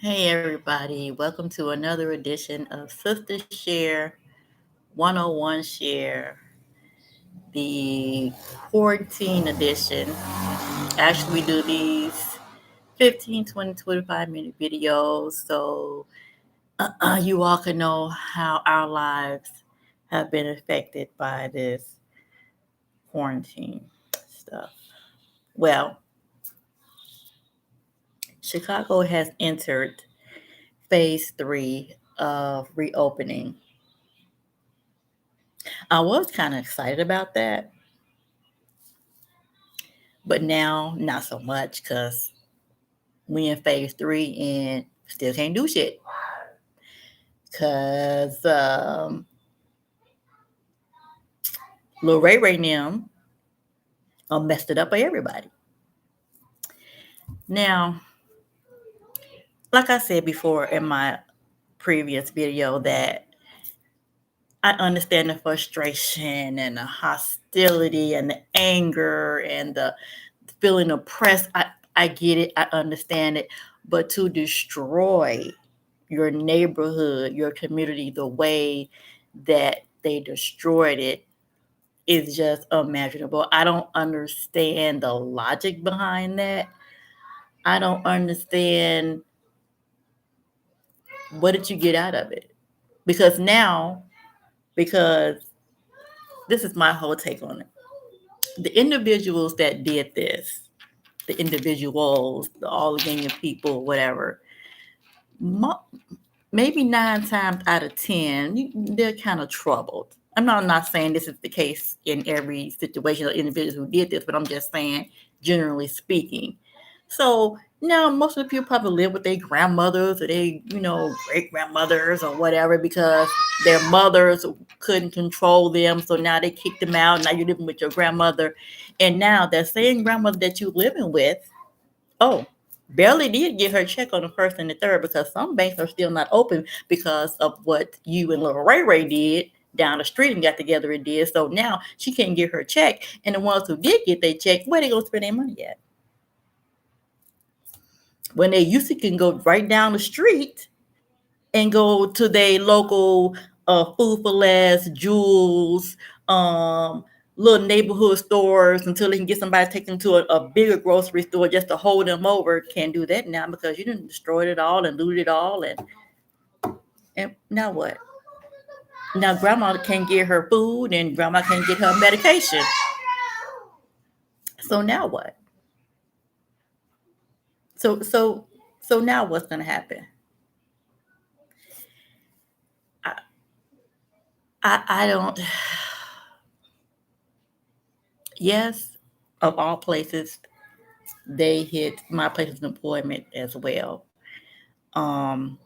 Hey everybody, welcome to another edition of Sister Share 101 Share, the quarantine edition. Actually, we do these 15, 20, 25-minute videos so you all can know how our lives have been affected by this quarantine stuff. Well, Chicago has entered phase three of reopening. I was kind of excited about that, but now not so much because we in phase three and still can't do shit. Cause Lil Ray Ray them messed it up for everybody. Now, like I said before in my previous video, that I understand the frustration and the hostility and the anger and the feeling oppressed. I get it. I understand it. But to destroy your neighborhood, your community, the way that they destroyed it is just unimaginable. I don't understand the logic behind that. I don't understand what did you get out of it? Because now, because this is my whole take on it. The individuals that did this, the individuals, the all gang of people, whatever, maybe 9 times out of 10, they're kind of troubled. I'm not saying this is the case in every situation or individuals who did this, but I'm just saying, generally speaking. So now most of the people probably live with their grandmothers or their great grandmothers or whatever because their mothers couldn't control them. So now they kicked them out. Now you're living with your grandmother. And now that same grandmother that you're living with, oh, barely did get her check on the first and the third because some banks are still not open because of what you and Lil Ray Ray did down the street and got together and did. So now she can't get her check. And the ones who did get their check, where they gonna spend their money at? When they used to can go right down the street and go to their local Food for Less, Jewels, um, little neighborhood stores until they can get somebody to take them to a bigger grocery store just to hold them over. Can't do that now because you didn't destroyed it all and looted it all. And now what? Now grandma can't get her food and grandma can't get her medication. So now what? So so so now what's gonna happen? I I don't. Yes, of all places, they hit my place of employment as well. Um,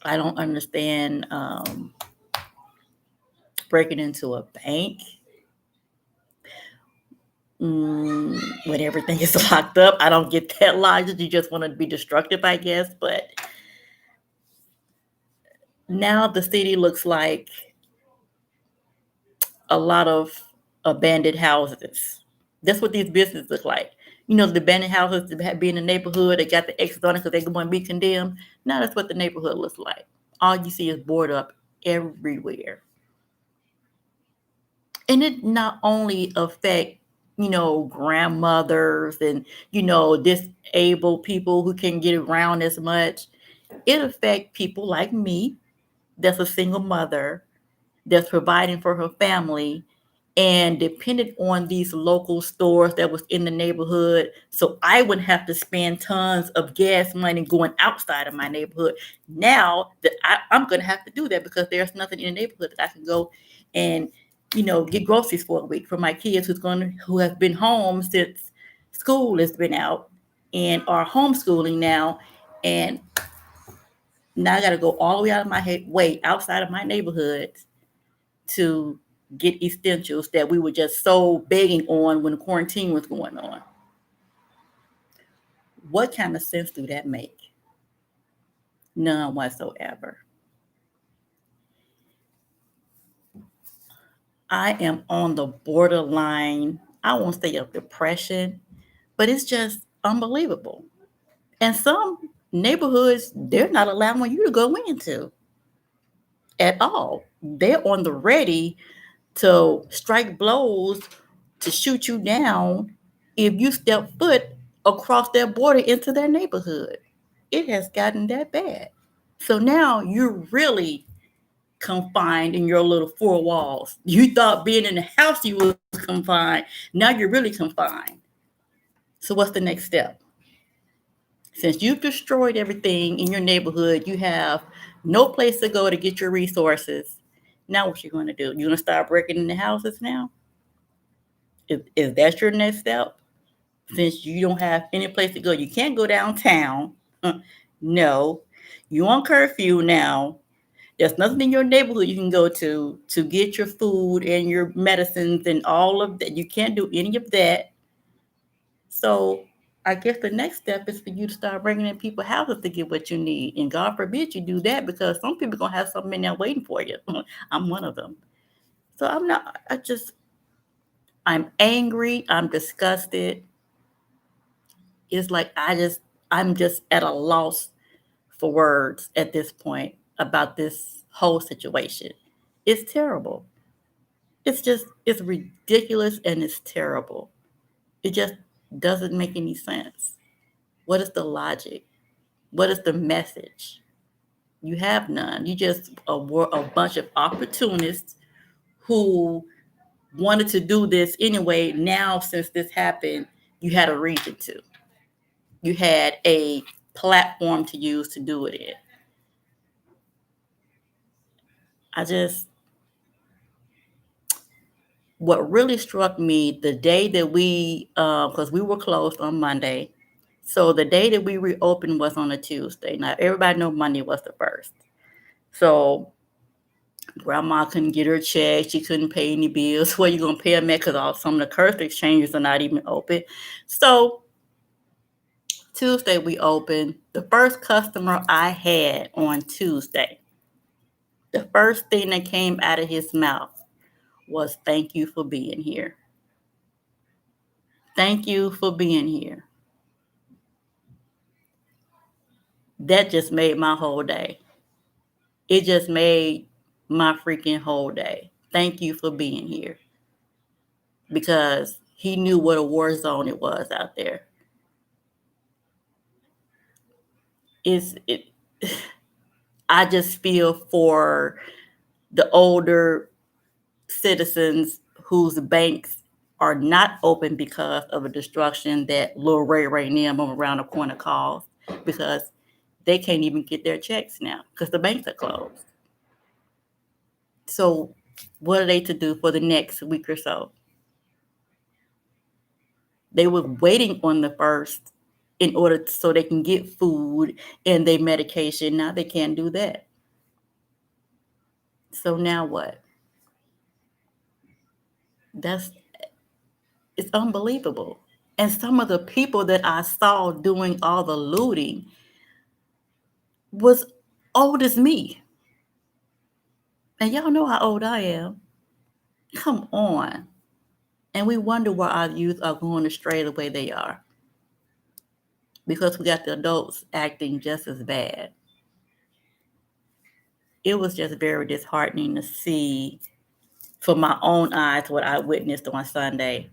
I don't understand breaking into a bank when everything is locked up. I don't get that logic. You just want to be destructive, I guess. But now the city looks like a lot of abandoned houses. That's what these businesses look like. The abandoned houses that be in the neighborhood, they got the X's on it because they're going to be condemned. Now that's what the neighborhood looks like. All you see is board up everywhere. And it not only affect, grandmothers and, disabled people who can get around as much. It affect people like me, that's a single mother, that's providing for her family and depended on these local stores that was in the neighborhood. So I wouldn't have to spend tons of gas money going outside of my neighborhood. Now that I'm going to have to do that because there's nothing in the neighborhood that I can go and, get groceries for a week for my kids who have been home since school has been out and are homeschooling now. And now I got to go all the way out of my way outside of my neighborhood to get essentials that we were just so begging on when quarantine was going on. What kind of sense do that make? None whatsoever. I am on the borderline, I won't say of depression, but it's just unbelievable. And some neighborhoods they're not allowing you to go into at all. They're on the ready to strike blows to shoot you down if you step foot across their border into their neighborhood. It has gotten that bad. So now you're really confined in your little four walls. You thought being in the house you was confined. Now you're really confined. So what's the next step? Since you've destroyed everything in your neighborhood, you have no place to go to get your resources. Now what you going to do? You're going to start breaking into houses now? Is that your next step? Since you don't have any place to go, you can't go downtown. No, you on curfew now. There's nothing in your neighborhood you can go to get your food and your medicines and all of that. You can't do any of that. So I guess the next step is for you to start bringing in people houses to get what you need. And God forbid you do that because some people gonna have something in there waiting for you. I'm one of them. So I'm not. I'm angry. I'm disgusted. It's like I'm just at a loss for words at this point about this whole situation. It's terrible. It's ridiculous and it's terrible. It just doesn't make any sense. What is the logic? What is the message? You have none. You just a bunch of opportunists who wanted to do this anyway. Now, since this happened, you had a reason to. You had a platform to use to do it in. I just, what really struck me the day that because we were closed on Monday, so the day that we reopened was on a Tuesday. Now everybody know Monday was the first. So grandma couldn't get her check. She couldn't pay any bills. Where you gonna pay them at? Because some of the currency exchanges are not even open. So Tuesday we opened. The first customer I had on Tuesday, the first thing that came out of his mouth was thank you for being here. Thank you for being here. That just made my whole day. It just made my freaking whole day. Thank you for being here. Because he knew what a war zone it was out there. It I just feel for the older citizens whose banks are not open because of a destruction that Lil Ray Nim around the corner caused, because they can't even get their checks now because the banks are closed. So what are they to do for the next week or so? They were waiting on the first in order so they can get food and their medication. Now they can't do that. So now what? That's It's unbelievable. And some of the people that I saw doing all the looting was old as me. And y'all know how old I am. Come on. And we wonder why our youth are going astray the way they are. Because we got the adults acting just as bad. It was just very disheartening to see for my own eyes what I witnessed on Sunday.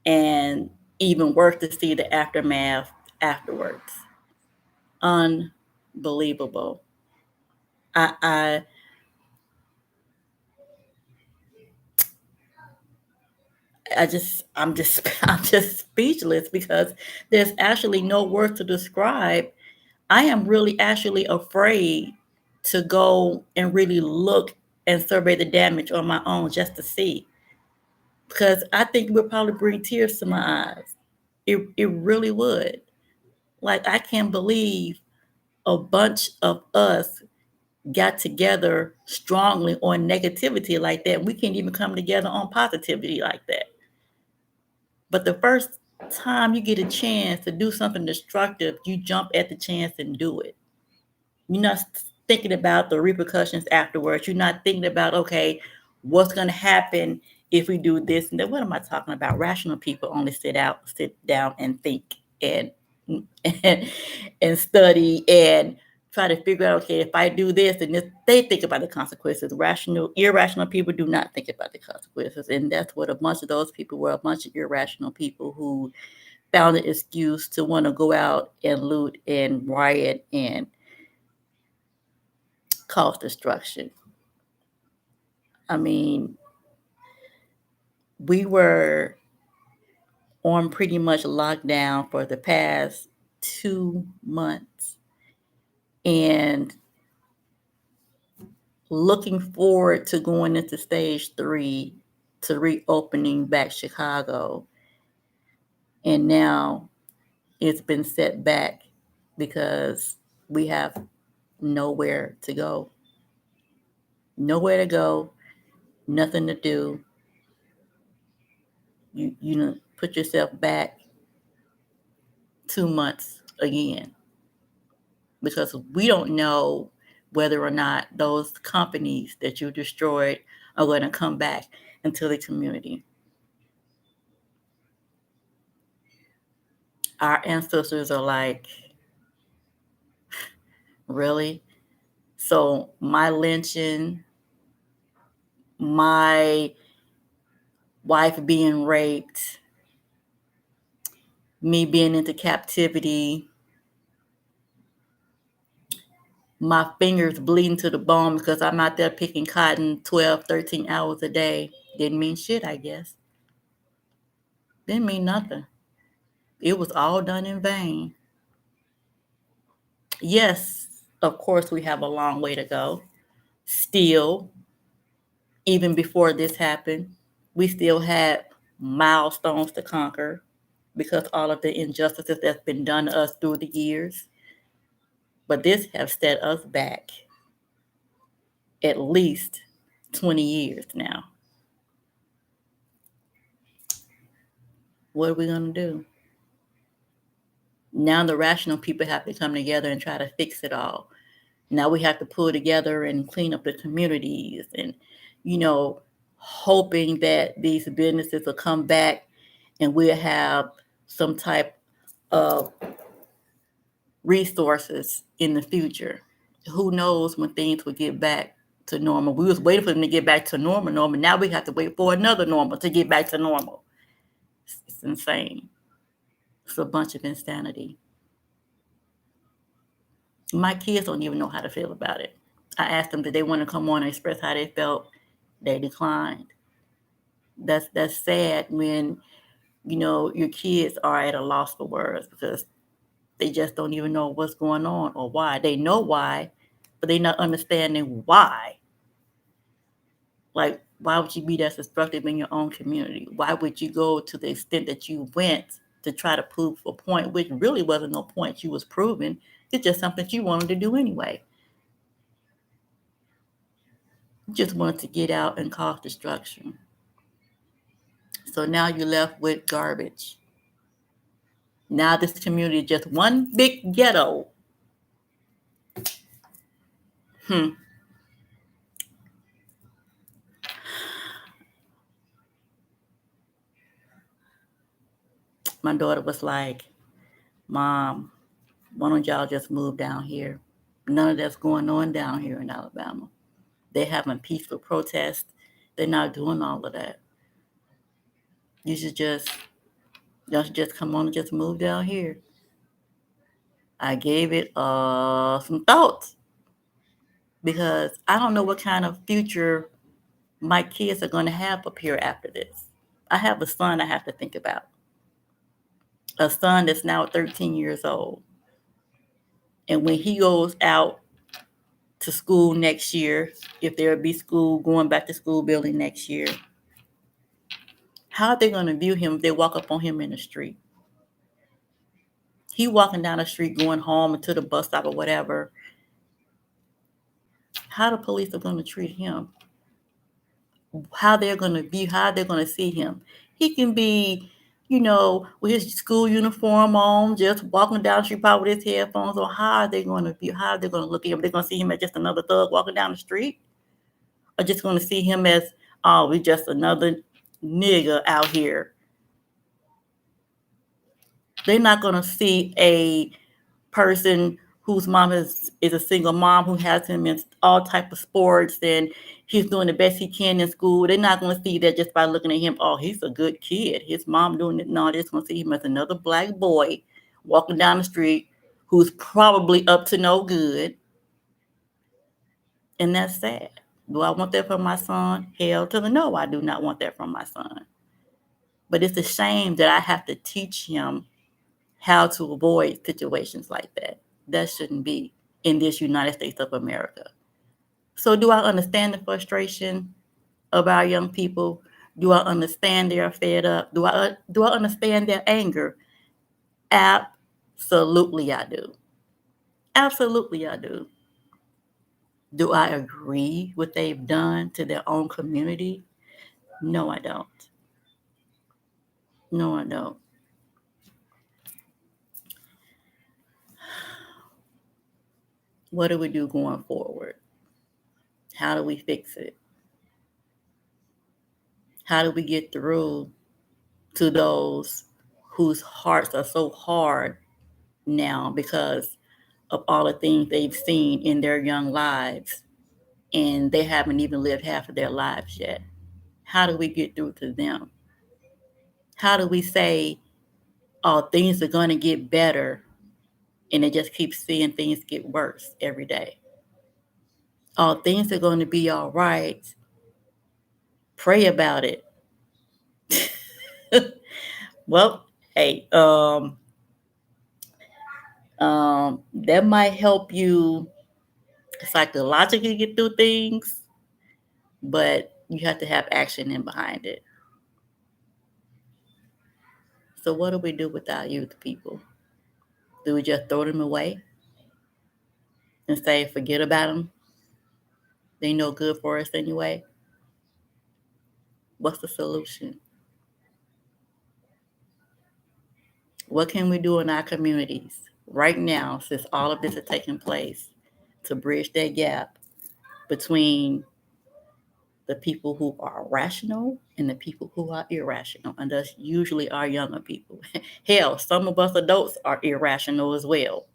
And even worse to see the aftermath afterwards. Unbelievable. I I'm just speechless because there's actually no words to describe. I am really actually afraid to go and really look and survey the damage on my own just to see, because I think it would probably bring tears to my eyes. It really would. Like, I can't believe a bunch of us got together strongly on negativity like that. We can't even come together on positivity like that. But the first time you get a chance to do something destructive, you jump at the chance and do it. You're not thinking about the repercussions afterwards. You're not thinking about, okay, what's going to happen if we do this and that. What am I talking about? Rational people only sit down and think and and study and try to figure out, okay, if I do this and this, they think about the consequences. Irrational people do not think about the consequences. And that's what a bunch of those people were, a bunch of irrational people who found an excuse to want to go out and loot and riot and cause destruction. I mean, we were on pretty much lockdown for the past 2 months and looking forward to going into stage 3 to reopening back Chicago. And now it's been set back because we have nowhere to go. Nowhere to go, nothing to do. You know, put yourself back 2 months again because we don't know whether or not those companies that you destroyed are going to come back into the community. Our ancestors are like, really? So my lynching, my wife being raped, me being into captivity, my fingers bleeding to the bone because I'm out there picking cotton 12, 13 hours a day. Didn't mean shit, I guess. Didn't mean nothing. It was all done in vain. Yes, of course, we have a long way to go. Still, even before this happened, we still had milestones to conquer because all of the injustices that's been done to us through the years. But this has set us back at least 20 years now. What are we going to do? Now the rational people have to come together and try to fix it all. Now we have to pull together and clean up the communities and, you know, hoping that these businesses will come back and we'll have some type of resources in the future. Who knows when things will get back to normal? We was waiting for them to get back to normal. Now we have to wait for another normal to get back to normal. It's insane. It's a bunch of insanity. My kids don't even know how to feel about it. I asked them, did they want to come on and express how they felt? They declined. That's sad when, you know, your kids are at a loss for words because they just don't even know what's going on or why. They know why, but they're not understanding why. Like, why would you be that destructive in your own community? Why would you go to the extent that you went to try to prove a point, which really wasn't no point you was proving? It's just something you wanted to do anyway. You just wanted to get out and cause destruction. So now you're left with garbage. Now this community is just one big ghetto. My daughter was like, Mom, why don't y'all just move down here? None of that's going on down here in Alabama. They're having peaceful protests. They're not doing all of that. You should just, y'all should just come on and just move down here. I gave it some thoughts because I don't know what kind of future my kids are going to have up here after this. I have a son I have to think about. A son that's now 13 years old. And when he goes out to school next year, if there'll be school, going back to school building next year, how are they going to view him if they walk up on him in the street? He walking down the street going home or to the bus stop or whatever. How the police are going to treat him? How they're going to view, how they're going to see him? He can be, you know, with his school uniform on, just walking down the street probably with his headphones on. How are they going to view, how are they going to look at him? They're going to see him as just another thug walking down the street? Or just going to see him as, oh, we're just another nigga out here? They're not going to see a person whose mom is a single mom who has him in all type of sports and he's doing the best he can in school. They're not going to see that just by looking at him. Oh, he's a good kid. His mom doing it. No, they're just going to see him as another black boy walking down the street who's probably up to no good. And that's sad. Do I want that for my son? Hell to the no, I do not want that from my son. But it's a shame that I have to teach him how to avoid situations like that. That shouldn't be in this United States of America. So do I understand the frustration of our young people? Do I understand they're fed up? Do I understand their anger? Absolutely I do. Absolutely I do. Do I agree what they've done to their own community? No, I don't. No, I don't. What do we do going forward? How do we fix it? How do we get through to those whose hearts are so hard now because of all the things they've seen in their young lives and they haven't even lived half of their lives yet? How do we get through to them? How do we say, oh, things are going to get better and they just keep seeing things get worse every day? Oh, things are going to be all right. Pray about it. Well, hey, that might help you psychologically get through things, but you have to have action in behind it. So what do we do with our youth people? Do we just throw them away and say, forget about them? They no good for us anyway. What's the solution? What can we do in our communities right now, since all of this is taking place, to bridge that gap between the people who are rational and the people who are irrational? And that's usually our younger people. Hell, some of us adults are irrational as well.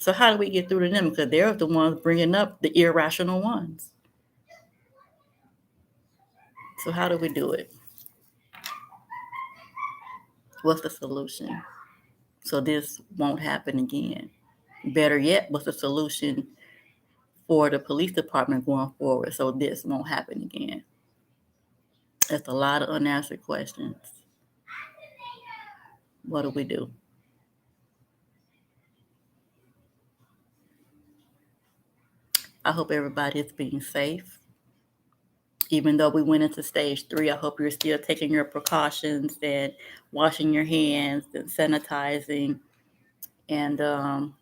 So how do we get through to them? Because they're the ones bringing up the irrational ones. So how do we do it? What's the solution so this won't happen again? Better yet, what's the solution for the police department going forward so this won't happen again? That's a lot of unanswered questions. What do we do? I hope everybody is being safe. Even though we went into stage 3, I hope you're still taking your precautions and washing your hands and sanitizing and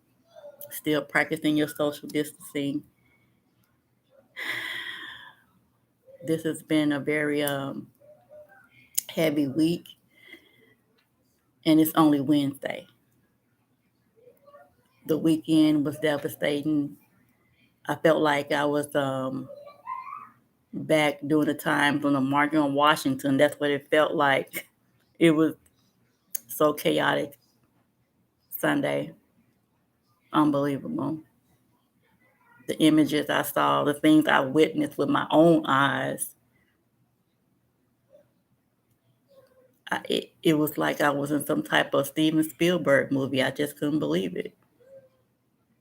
still practicing your social distancing. This has been a very heavy week, and it's only Wednesday. The weekend was devastating. I felt like I was back during the times when the march on Washington. That's what it felt like. It was so chaotic Sunday. Unbelievable. The images I saw, the things I witnessed with my own eyes. It was like I was in some type of Steven Spielberg movie. I just couldn't believe it.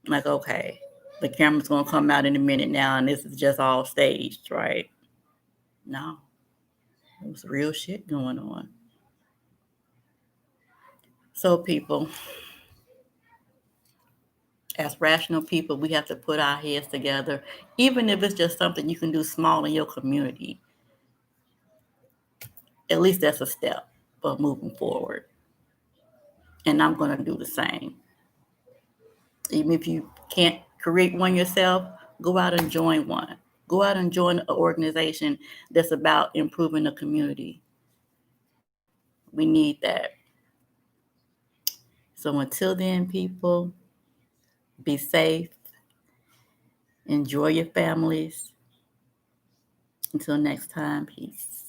Like, okay, the camera's going to come out in a minute now, and this is just all staged, right? No, it was real shit going on. So, people, as rational people, we have to put our heads together, even if it's just something you can do small in your community. At least that's a step for moving forward. And I'm going to do the same. Even if you can't create one yourself, go out and join one. Go out and join an organization that's about improving the community. We need that. So until then, people, be safe. Enjoy your families. Until next time, peace.